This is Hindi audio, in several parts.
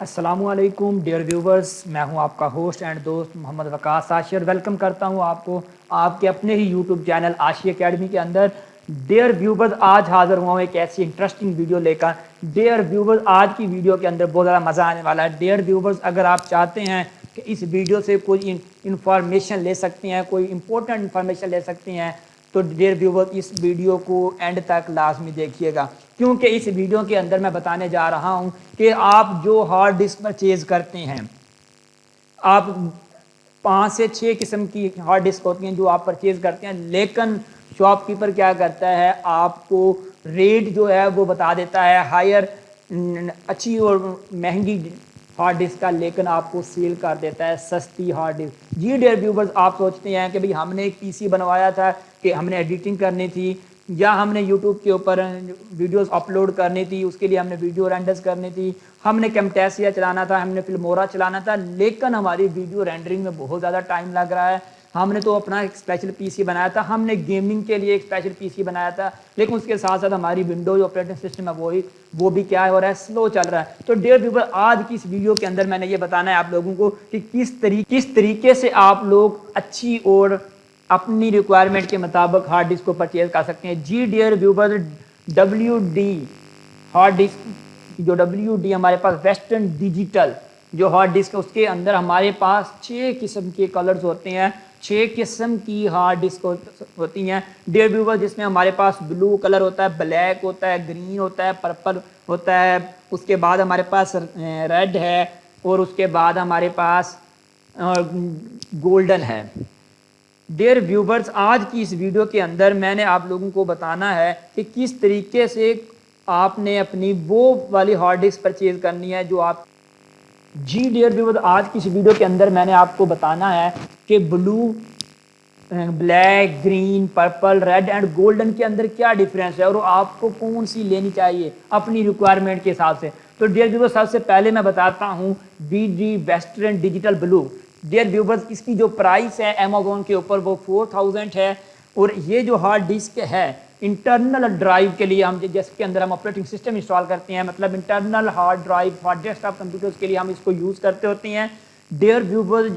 अस्सलामुअलैकुम डियर व्यूवर्स, मैं हूं आपका होस्ट एंड दोस्त मोहम्मद वकास आशिर। वेलकम करता हूं आपको आपके अपने ही यूट्यूब चैनल आशी एकेडमी के अंदर। डियर व्यूवर्स, आज हाज़िर हुआ हूं एक ऐसी इंटरेस्टिंग वीडियो लेकर। डियर व्यूवर्स, आज की वीडियो के अंदर बहुत ज़्यादा मज़ा आने वाला है। डियर व्यूवर्स, अगर आप चाहते हैं कि इस वीडियो से कोई इंफॉर्मेशन ले सकते हैं, कोई इंपॉर्टेंट इंफॉर्मेशन ले सकते हैं, तो डियर व्यूवर्स इस वीडियो को एंड तक लाजमी देखिएगा, क्योंकि इस वीडियो के अंदर मैं बताने जा रहा हूं कि आप जो हार्ड डिस्क परचेज करते हैं, आप 5 से 6 किस्म की हार्ड डिस्क होती हैं जो आप परचेज करते हैं, लेकिन शॉपकीपर क्या करता है, आपको रेट जो है वो बता देता है हायर, अच्छी और महंगी हार्ड डिस्क का, लेकिन आपको सेल कर देता है सस्ती हार्ड डिस्क। जी डियर व्यूवर्स, आप सोचते हैं कि भाई हमने एक पीसी बनवाया था कि हमने एडिटिंग करनी थी या हमने यूट्यूब के ऊपर वीडियोस अपलोड करनी थी, उसके लिए हमने वीडियो रेंडर्स करनी थी, हमने कैमटेसिया चलाना था, हमने फिल्मोरा चलाना था, लेकिन हमारी वीडियो रेंडरिंग में बहुत ज़्यादा टाइम लग रहा है। हमने तो अपना एक स्पेशल पीसी बनाया था, हमने गेमिंग के लिए एक स्पेशल पीसी बनाया था, लेकिन उसके साथ साथ हमारी विंडोज ऑपरेटिंग सिस्टम है वो भी क्या हो रहा है, स्लो चल रहा है। तो डियर व्यूअर, आज की इस वीडियो के अंदर मैंने ये बताना है आप लोगों को कि किस तरीके से आप लोग अच्छी और अपनी रिक्वायरमेंट के मुताबिक हार्ड डिस्क को परचेज कर सकते हैं। जी dear viewer, WD hard disk, जो WD हमारे पास वेस्टर्न डिजिटल जो हार्ड डिस्क है, उसके अंदर हमारे पास 6 किस्म के कलर्स होते हैं, 6 किस्म की हार्ड डिस्क होती हैं डियर व्यूअर, जिसमें हमारे पास ब्लू कलर होता है, ब्लैक होता है, ग्रीन होता है, पर्पल होता है, उसके बाद हमारे पास रेड है और उसके बाद हमारे पास गोल्डन है। डियर व्यूवर्स, आज की इस वीडियो के अंदर मैंने आप लोगों को बताना है कि किस तरीके से आपने अपनी वो वाली हार्ड डिस्क परचेज करनी है जो आप। जी डियर व्यूवर्स, आज की इस वीडियो के अंदर मैंने आपको बताना है कि blue, black, green, purple, red and golden के अंदर क्या डिफरेंस है और आपको कौन सी लेनी चाहिए अपनी रिक्वायरमेंट के हिसाब से। तो डियर व्यूवर्स, सबसे पहले मैं बताता हूँ BD western digital blue. Dear viewers, इसकी जो प्राइस है अमेज़ॉन के ऊपर वो 4000 है, और ये जो हार्ड डिस्क है इंटरनल ड्राइव के लिए, हम जिसके अंदर हम ऑपरेटिंग सिस्टम इंस्टॉल करते हैं, मतलब internal hard drive for desktop computers के लिए हम इसको यूज़ करते होते हैं। Dear viewers,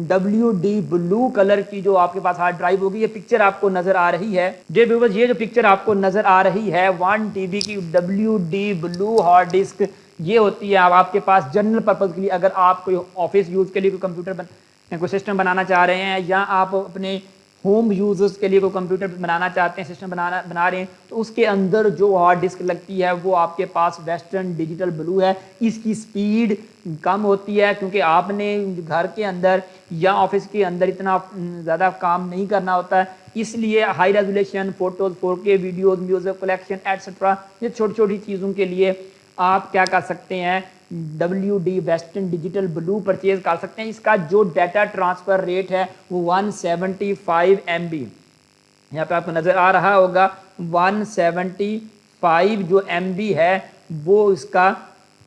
WD blue colour की जो आपके पास हार्ड ड्राइव होगी, ये पिक्चर आपको नजर आ रही है। डियर व्यूवर्स, ये जो पिक्चर आपको नजर आ रही है 1 TB की WD ब्लू हार्ड डिस्क, ये होती है आपके पास जनरल पर्पज के लिए। अगर आप कोई ऑफिस यूज के लिए कोई कंप्यूटर कोई सिस्टम बनाना चाह रहे हैं, या आप अपने होम यूजर्स के लिए कोई कंप्यूटर बनाना चाहते हैं, सिस्टम बना रहे हैं, तो उसके अंदर जो हार्ड डिस्क लगती है वो आपके पास वेस्टर्न डिजिटल ब्लू है। इसकी स्पीड कम होती है क्योंकि आपने घर के अंदर या ऑफिस के अंदर इतना ज़्यादा काम नहीं करना होता है, इसलिए high resolution photos, 4K videos, music collection etcetera, ये छोटी छोटी चीज़ों के लिए आप क्या कर सकते हैं, WD western digital blue purchase कर सकते हैं। इसका जो डाटा ट्रांसफ़र रेट है वो 175 MB, यहाँ पे आपको नज़र आ रहा होगा 175 जो MB है, वो इसका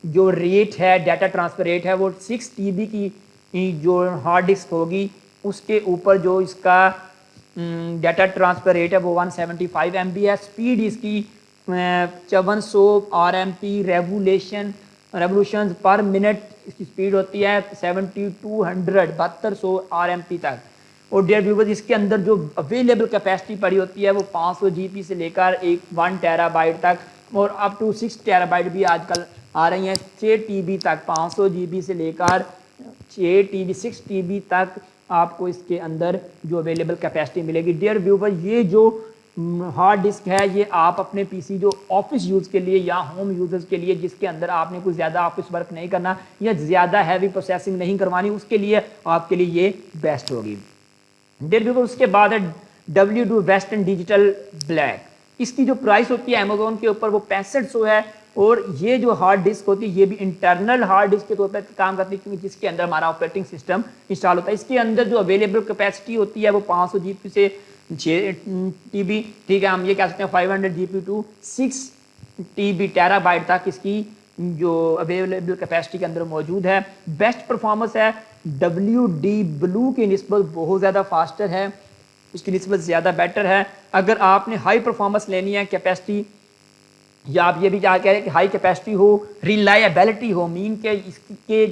जो रेट है, डाटा ट्रांसफ़र रेट है, वो 6 TB की जो हार्ड डिस्क होगी उसके ऊपर जो इसका डाटा ट्रांसफ़र रेट है वो 175 MB है। स्पीड इसकी 5400 RMP रेवोल्यूशन पर मिनट इसकी स्पीड होती है, 7200 RMP तक। और डियर व्यूवर्स, इसके अंदर जो अवेलेबल कैपेसिटी पड़ी होती है वो 500 GB से लेकर 1 TB तक, और अप टू 6 TB भी आजकल आ रही हैं, 6 TB तक, 500 GB से लेकर 6 TB तक आपको इसके अंदर जो अवेलेबल कैपेसिटी मिलेगी। डियर व्यूवर, ये जो हार्ड डिस्क है ये आप अपने पीसी जो ऑफिस यूज़ के लिए या होम यूजर्स के लिए, जिसके अंदर आपने कुछ ज़्यादा ऑफिस वर्क नहीं करना या ज़्यादा हैवी प्रोसेसिंग नहीं करवानी, उसके लिए आपके लिए ये बेस्ट होगी। डियर व्यूवर, उसके बाद है WD वेस्टर्न डिजिटल ब्लैक। इसकी जो प्राइस होती है अमेजोन के ऊपर वो 6500 है, और ये जो हार्ड डिस्क होती है ये भी इंटरनल हार्ड डिस्क के तौर पर काम करती है, क्योंकि जिसके अंदर हमारा ऑपरेटिंग सिस्टम इंस्टॉल होता है। इसके अंदर जो अवेलेबल कैपेसिटी होती है वो 500 GB से 6 TB, ठीक है, हम ये कह सकते हैं 500 GB टू 6 TB टेराबाइट तक इसकी जो अवेलेबल कैपेसिटी के अंदर मौजूद है। बेस्ट परफॉर्मेंस है, WD ब्लू की निस्बत बहुत ज़्यादा फास्टर है, उसकी निस्बत ज़्यादा बेटर है। अगर आपने हाई परफॉर्मेंस लेनी है, कैपेसिटी या आप ये भी क्या कह रहे हैं कि हाई कैपेसिटी हो, रिलायबिलिटी हो, मीन के इसके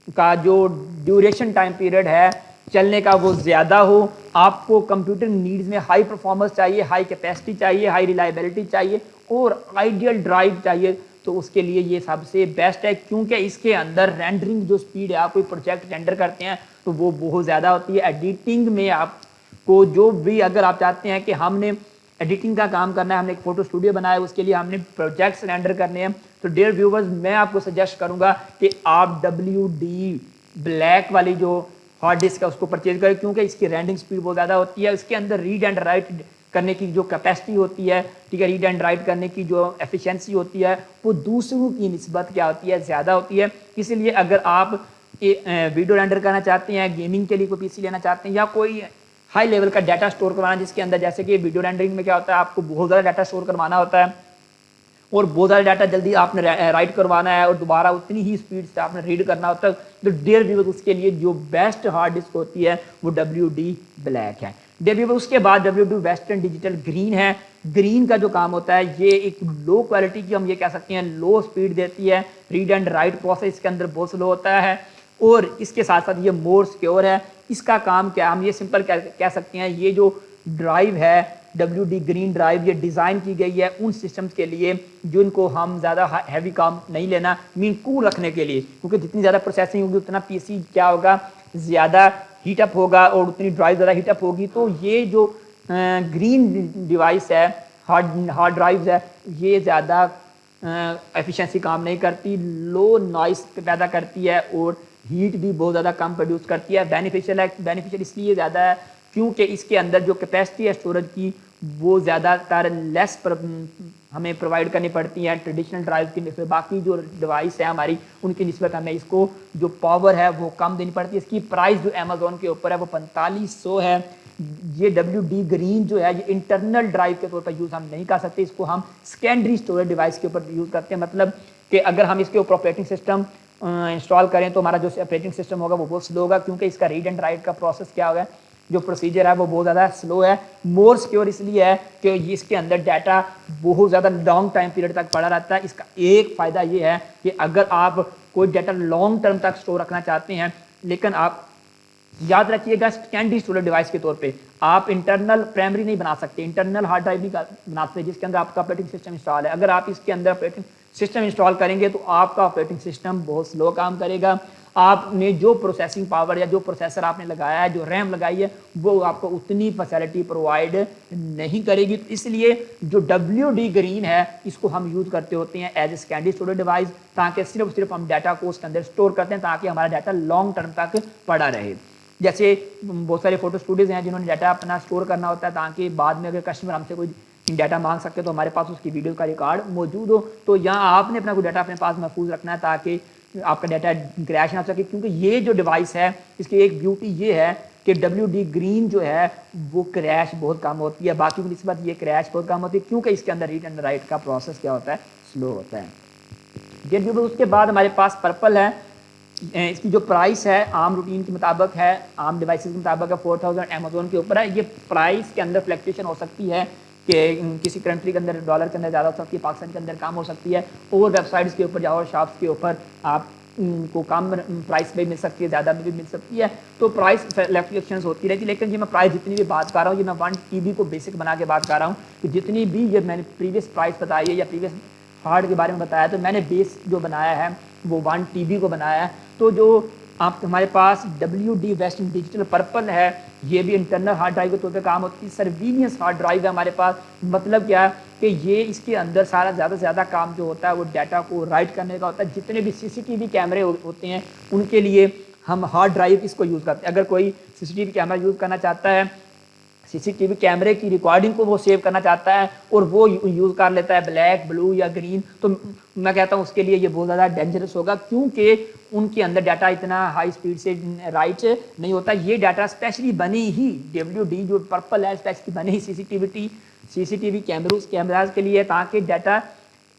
का जो ड्यूरेशन टाइम पीरियड है चलने का वो ज़्यादा हो। आपको कंप्यूटर नीड्स में हाई परफॉर्मेंस चाहिए, हाई कैपेसिटी चाहिए, हाई रिलायबिलिटी चाहिए और आइडियल ड्राइव चाहिए, तो उसके लिए ये सबसे बेस्ट है, क्योंकि इसके अंदर रेंडरिंग जो स्पीड है, आप कोई प्रोजेक्ट रेंडर करते हैं तो वो बहुत ज़्यादा होती है। एडिटिंग में आपको जो भी, अगर आप चाहते हैं कि हमने एडिटिंग का काम करना है, हमने एक फोटो स्टूडियो बनाया है, उसके लिए हमने प्रोजेक्ट्स रेंडर करने हैं, तो डियर व्यूवर्स मैं आपको सजेस्ट करूंगा कि आप WD ब्लैक वाली जो हार्ड डिस्क है उसको परचेज करें, क्योंकि इसकी रेंडरिंग स्पीड बहुत ज़्यादा होती है। इसके अंदर रीड एंड राइट करने की जो कैपेसिटी होती है, ठीक है, रीड एंड राइट करने की जो एफिशिएंसी होती है वो दूसरों की निस्बत क्या होती है, ज़्यादा होती है। इसलिए अगर आप वीडियो रेंडर करना चाहते हैं, गेमिंग के लिए कोई पीसी लेना चाहते हैं, या कोई हाई लेवल का डाटा स्टोर करवाना जिसके अंदर, जैसे कि वीडियो रेंडरिंग में क्या होता है, आपको बहुत ज़्यादा डाटा स्टोर करवाना होता है और बहुत ज़्यादा डाटा जल्दी आपने राइट करवाना है और दोबारा उतनी ही स्पीड से आपने रीड करना होता है, तो डियर व्यूअर्स उसके लिए जो बेस्ट हार्ड डिस्क होती है वो WD ब्लैक है। डियर व्यूअर्स उसके बाद WD वेस्टर्न डिजिटल ग्रीन है। ग्रीन का जो काम होता है, ये एक लो क्वालिटी की, हम ये कह सकते हैं लो स्पीड देती है, रीड एंड राइट प्रोसेस इसके अंदर बहुत स्लो होता है और इसके साथ साथ ये मोर सिक्योर है। इसका काम क्या, हम ये सिंपल कह सकते हैं, ये जो ड्राइव है WD ग्रीन ड्राइव, ये डिज़ाइन की गई है उन सिस्टम्स के लिए जिनको हम ज़्यादा हैवी काम नहीं लेना, मीन कूल रखने के लिए, क्योंकि जितनी ज़्यादा प्रोसेसिंग होगी उतना पीसी क्या होगा, ज़्यादा हीटअप होगा और उतनी ड्राइव ज़्यादा हीटअप होगी। तो ये जो ग्रीन डिवाइस है, हार्ड ड्राइव्स है, ये ज़्यादा एफिशिएंसी काम नहीं करती, लो नॉइस पैदा करती है और हीट भी बहुत ज़्यादा कम प्रोड्यूस करती है। बेनिफिशियल इसलिए ज़्यादा है क्योंकि इसके अंदर जो कैपेसिटी है स्टोरेज की वो ज़्यादातर हमें प्रोवाइड करनी पड़ती है ट्रेडिशनल ड्राइव की निस्बत। बाकी जो डिवाइस है हमारी उनकी निस्बत हमें इसको जो पावर है वो कम देनी पड़ती है। इसकी प्राइस जो अमेजोन के ऊपर है वो 4500 है। ये WD ग्रीन जो है ये इंटरनल ड्राइव के तौर पर यूज़ हम नहीं कर सकते, इसको हम सेकेंडरी स्टोरेज डिवाइस के ऊपर यूज़ करते हैं। मतलब कि अगर हम इसके ऊपर ऑपरेटिंग सिस्टम इंस्टॉल करें तो हमारा जो ऑपरेटिंग सिस्टम होगा वो बहुत स्लो होगा, क्योंकि इसका रीड एंड राइट का प्रोसेस क्या होगा, जो प्रोसीजर है वो बहुत ज़्यादा स्लो है। मोर सिक्योर इसलिए है कि इसके अंदर डाटा बहुत ज़्यादा लॉन्ग टाइम पीरियड तक पड़ा रहता है। इसका एक फ़ायदा ये है कि अगर आप कोई डाटा लॉन्ग टर्म तक स्टोर रखना चाहते हैं, लेकिन आप याद रखिएगा सेकेंडरी स्टोरेज डिवाइस के तौर पे आप इंटरनल प्राइमरी नहीं बना सकते, इंटरनल हार्ड ड्राइव नहीं बना सकते जिसके अंदर आपका ऑपरेटिंग सिस्टम इंस्टॉल है। अगर आप इसके अंदर ऑपरेटिंग सिस्टम इंस्टॉल करेंगे तो आपका ऑपरेटिंग सिस्टम बहुत स्लो काम करेगा। आपने जो प्रोसेसिंग पावर या जो प्रोसेसर आपने लगाया है, जो रैम लगाई है, वो आपको उतनी फैसिलिटी प्रोवाइड नहीं करेगी। तो इसलिए जो WD ग्रीन है इसको हम यूज़ करते होते हैं as a secondary storage device, ताकि सिर्फ हम डाटा को उसके अंदर स्टोर करते हैं ताकि हमारा डाटा लॉन्ग टर्म तक पड़ा रहे। जैसे बहुत सारे फोटो स्टूडियोज़ हैं जिन्होंने डाटा अपना स्टोर करना होता है ताकि बाद में अगर कस्टमर हमसे कोई डाटा मांग सकते तो हमारे पास उसकी वीडियो का रिकॉर्ड मौजूद हो। तो यहाँ आपने अपना कोई डाटा अपने पास महफूज रखना है ताकि आपका डाटा क्रैश ना हो सके, क्योंकि ये जो डिवाइस है इसकी एक ब्यूटी ये है कि WD ग्रीन जो है वो क्रैश बहुत कम होती है, बाकी की निस्बत ये क्रैश बहुत कम होती है, क्योंकि इसके अंदर रीड एंड राइट का प्रोसेस क्या होता है, स्लो होता है। जेट उसके बाद हमारे पास पर्पल है। इसकी जो प्राइस है आम रूटीन के मुताबिक है, आम डिवाइसेस के मुताबिक है 4000 अमेजोन के ऊपर है। ये प्राइस के अंदर फ्लक्चुएशन हो सकती है कि किसी कंट्री के अंदर डॉलर के अंदर ज़्यादा हो सकती है, पाकिस्तान के अंदर कम हो सकती है, और वेबसाइट्स के ऊपर जाओ, शॉप्स के ऊपर आप को कम प्राइस पे मिल सकती है, ज़्यादा भी मिल सकती है। तो प्राइस फ्लक्चुएशंस होती रहती है। लेकिन ये मैं प्राइस जितनी भी बात कर रहा हूँ, ये मैं 1 TB को बेसिक बना के बात कर रहा हूँ कि जितनी भी ये मैंने प्रीवियस प्राइस बताई है या प्रीवियस हार्ड के बारे में बताया, तो मैंने बेस जो बनाया है वो 1 TB को बनाया है। तो जो आप हमारे पास WD वेस्टर्न डिजिटल पर्पल है, ये भी इंटरनल हार्ड ड्राइव के तौर पे काम होती है। सर्विलियंस हार्ड ड्राइव है हमारे पास। मतलब क्या कि ये इसके अंदर सारा ज़्यादा से ज़्यादा काम जो होता है वो डाटा को राइट करने का होता है। जितने भी CCTV कैमरे होते हैं उनके लिए हम हार्ड ड्राइव इसको यूज़ करते हैं। अगर कोई CCTV कैमरा यूज़ करना चाहता है, CCTV कैमरे की रिकॉर्डिंग को वो सेव करना चाहता है और वो यूज़ कर लेता है ब्लैक, ब्लू या ग्रीन, तो मैं कहता हूँ उसके लिए ये बहुत ज़्यादा डेंजरस होगा, क्योंकि उनके अंदर डाटा इतना हाई स्पीड से राइट नहीं होता। ये डाटा स्पेशली बनी ही WD जो पर्पल है स्पेशली बनी ही CCTV कैमराज के लिए, ताकि डाटा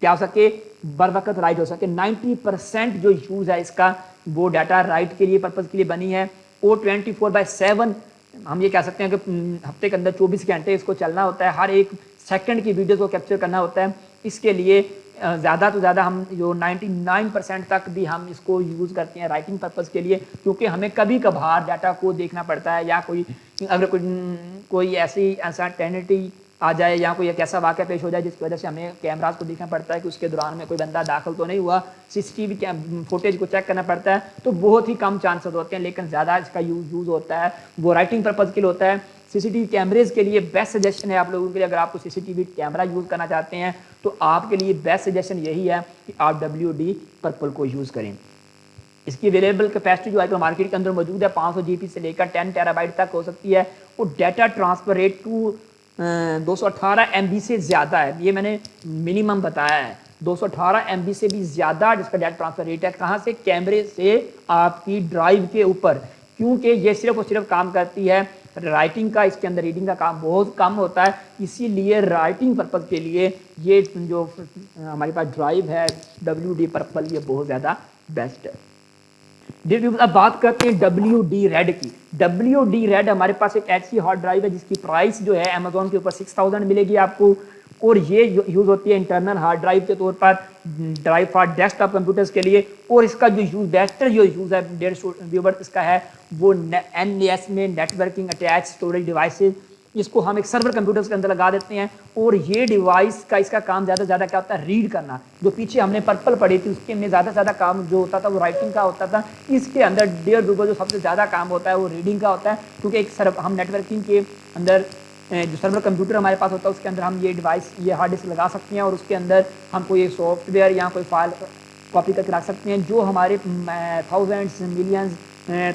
क्या हो सके, बर वक्त राइट हो सके। 90% जो यूज़ है इसका वो डाटा राइट के लिए पर्पज़ के लिए बनी है। और 24/7 हम ये कह सकते हैं कि हफ्ते के अंदर 24 घंटे इसको चलना होता है। हर एक सेकंड की वीडियो को कैप्चर करना होता है। इसके लिए ज़्यादा तो ज़्यादा हम जो 99% तक भी हम इसको यूज़ करते हैं राइटिंग पर्पज़ के लिए, क्योंकि हमें कभी कभार डाटा को देखना पड़ता है, या अगर कोई ऐसा टेनिटी आ जाए या कोई एक ऐसा वाक़या पेश हो जाए जिसकी वजह से हमें कैमराज को देखना पड़ता है कि उसके दौरान में कोई बंदा दाखिल तो नहीं हुआ, सीसीटीवी फुटेज को चेक करना पड़ता है, तो बहुत ही कम चांसेस होते हैं। लेकिन ज़्यादा इसका यूज़ होता है वो राइटिंग पर्पज़ के लिए होता है। सीसीटीवी कैमरेज के लिए बेस्ट सजेशन है आप लोगों के लिए, अगर आपको सीसीटीवी कैमरा यूज़ करना चाहते हैं तो आपके लिए बेस्ट सजेशन यही है कि आप WD पर्पल को यूज़ करें। इसकी अवेलेबल कैपेसिटी जो है मार्केट के अंदर मौजूद है 500 GB से लेकर 10 TB तक हो सकती है, और डाटा ट्रांसफर रेट 218 MB से ज़्यादा है। ये मैंने मिनिमम बताया है, 218 MB से भी ज़्यादा जिसका डाटा ट्रांसफर रेट है। कहाँ से? कैमरे से आपकी ड्राइव के ऊपर, क्योंकि ये सिर्फ और सिर्फ काम करती है राइटिंग का, इसके अंदर रीडिंग का काम बहुत कम होता है। इसीलिए राइटिंग पर्पज़ के लिए ये जो हमारे पास ड्राइव है WD पर्पल, ये बहुत ज़्यादा बेस्ट है। अब बात करते हैं WD रेड की। WD रेड हमारे पास एक ऐसी हार्ड ड्राइव है जिसकी प्राइस जो है अमेजोन के ऊपर 6000 मिलेगी आपको, और ये यूज़ होती है इंटरनल हार्ड ड्राइव के तौर पर, ड्राइव फॉर डेस्कटॉप कंप्यूटर्स के लिए। और इसका जो बेहतर यूज़ है डेयर व्यूअर्स इसका है वो NAS में नेटवर्किंग अटैच स्टोरेज डिवाइसेज, इसको हम एक सर्वर कंप्यूटर्स के अंदर लगा देते हैं। और ये डिवाइस का इसका काम ज़्यादा से ज़्यादा क्या होता है? रीड करना। जो पीछे हमने पर्पल पढ़ी थी उसके में ज़्यादा से ज़्यादा काम जो होता था वो राइटिंग का होता था। इसके अंदर डियर व्यूअर्स जो सबसे ज़्यादा काम होता है वो रीडिंग का होता है, क्योंकि एक हम नेटवर्किंग के अंदर जो सर्वर कंप्यूटर हमारे पास होता है उसके अंदर हम ये डिवाइस, ये हार्ड डिस्क लगा सकते हैं, और उसके अंदर हम कोई सॉफ्टवेयर या कोई फाइल कॉपी करके रख सकते हैं। जो हमारे thousands, millions,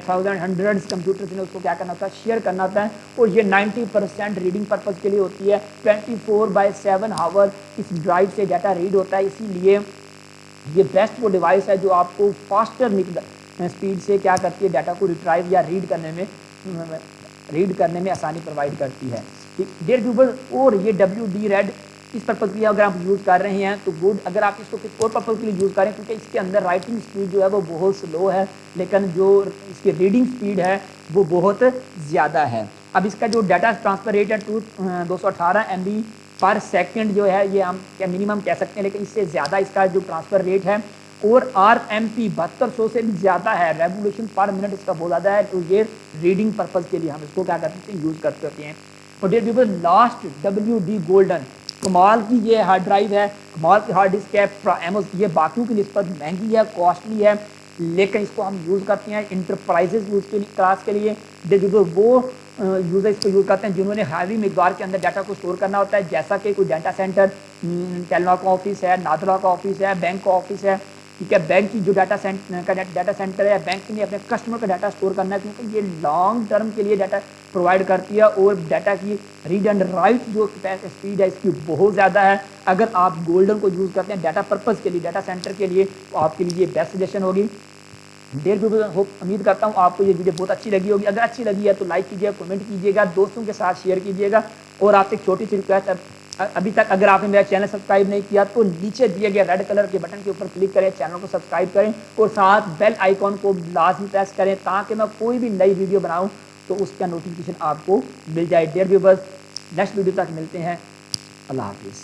thousand, hundreds computers ने उसको क्या करना होता है? शेयर करना होता है। और ये 90% रीडिंग पर्पज़ के लिए होती है। 24/7 आवर इस ड्राइव से डाटा रीड होता है। इसीलिए ये बेस्ट वो डिवाइस है जो आपको फास्टर स्पीड से क्या करती है? डाटा को रिट्राइव या रीड करने में आसानी प्रोवाइड करती है। डियर व्यूअर्स, और ये WD रेड इस पर्पज़ के लिए अगर आप यूज़ कर रहे हैं तो गुड। अगर आप इसको किसी और पर्पज़ के लिए यूज़ करें, क्योंकि इसके अंदर राइटिंग स्पीड जो है वो बहुत स्लो है, लेकिन जो इसकी रीडिंग स्पीड है वो बहुत ज़्यादा है। अब इसका जो डाटा ट्रांसफ़र रेट है 218 MB पर सेकेंड जो है, ये हम क्या मिनिमम कह सकते हैं, लेकिन इससे ज़्यादा इसका जो ट्रांसफ़र रेट है, और RMP 7200 से भी ज़्यादा है, रेवोल्यूशन पर मिनट इसका बहुत ज़्यादा है। तो ये रीडिंग पर्पज़ के लिए हम इसको क्या करते हैं? यूज़ करते होते हैं। और dear viewers, last WD golden, कमाल की ये हार्ड ड्राइव है, कमाल की हार्ड डिस्क है। ये बाकियों की निस्बत महंगी है, कॉस्टली है, लेकिन इसको हम यूज़ करते हैं इंटरप्राइजेज यूज़ के क्लास के लिए। वो यूज़र इसको यूज़ करते हैं जिन्होंने हावी मिकदार के अंदर डाटा को स्टोर करना होता है, जैसा कि कोई डाटा सेंटर, टेलनॉर का ऑफिस है, नादरा का ऑफिस है, बैंक का ऑफिस है, ठीक है। बैंक की जो डाटा सेंटर है, बैंक ने अपने कस्टमर का डाटा स्टोर करना है, क्योंकि ये लॉन्ग टर्म के लिए डाटा प्रोवाइड करती है, और डाटा की रीड एंड राइट जो स्पीड है इसकी बहुत ज़्यादा है। अगर आप गोल्डन को यूज़ करते हैं डाटा पर्पज़ के लिए, डाटा सेंटर के लिए, तो आपके लिए बेस्ट सजेशन होगी। डेयर व्यूअर्स, होप उम्मीद करता हूँ आपको ये वीडियो बहुत अच्छी लगी होगी। अगर अच्छी लगी है तो लाइक कीजिएगा, कमेंट कीजिएगा, दोस्तों के साथ शेयर कीजिएगा। और आपसे एक छोटी सी रिक्वेस्ट, अभी तक अगर आपने मेरा चैनल सब्सक्राइब नहीं किया तो नीचे दिए गए रेड कलर के बटन के ऊपर क्लिक करें, चैनल को सब्सक्राइब करें, और साथ बेल आइकॉन को लाजमी प्रेस करें, ताकि मैं कोई भी नई वीडियो बनाऊं तो उसका नोटिफिकेशन आपको मिल जाए। डियर व्यूअर्स, नेक्स्ट वीडियो तक मिलते हैं। अल्लाह हाफिज़।